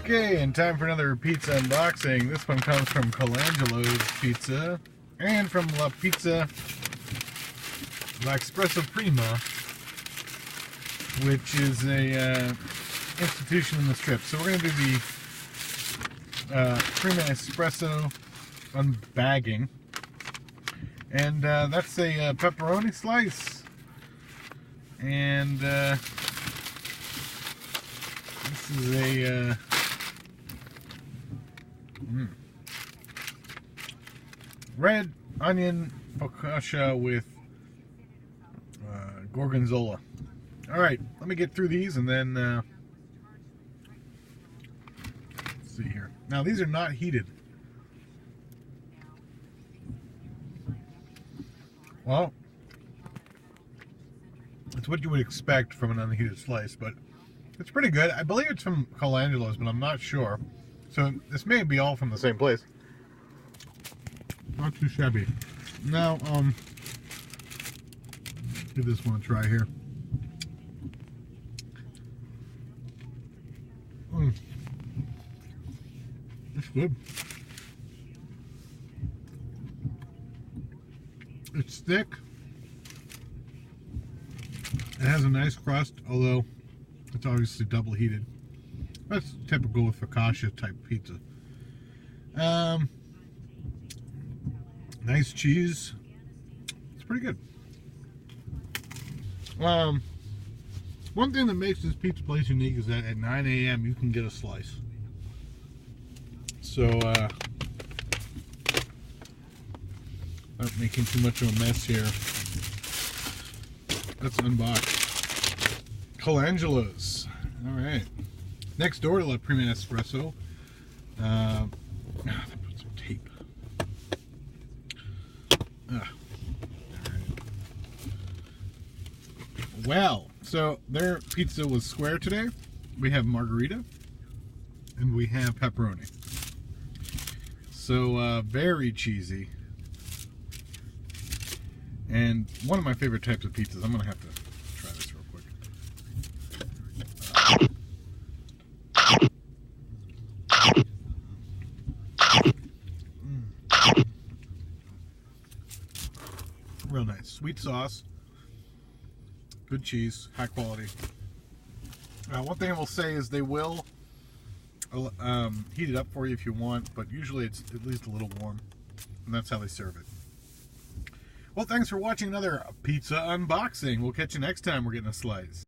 Okay, and time for another pizza unboxing. This one comes from Colangelo's Pizza and from La Expresso Prima, which is a institution in the strip. So we're going to do the Prima Espresso unbagging. And that's a pepperoni slice. And this is a red onion focaccia with gorgonzola. Alright, let me get through these and then let's see here. Now these are not heated. Well, it's what you would expect from an unheated slice, but it's pretty good. I believe it's from Colangelo's, but I'm not sure. So this may be all from the same place. Not too shabby. Now, give this one a try here. It's good. It's thick. It has a nice crust, although it's obviously double heated. That's typical with focaccia type pizza. Nice cheese. It's pretty good. One thing that makes this pizza place unique is that at 9 a.m. you can get a slice. So, not making too much of a mess here. Let's unbox Colangelo's. Alright. Next door to La Prima Espresso. They put some tape. Right. Well, so their pizza was square today. We have margarita. And we have pepperoni. So, very cheesy. And one of my favorite types of pizzas. I'm going to have to try this real quick. Real nice. Sweet sauce. Good cheese. High quality. One thing I will say is they will heat it up for you if you want, but usually it's at least a little warm. And that's how they serve it. Well, thanks for watching another pizza unboxing. We'll catch you next time we're getting a slice.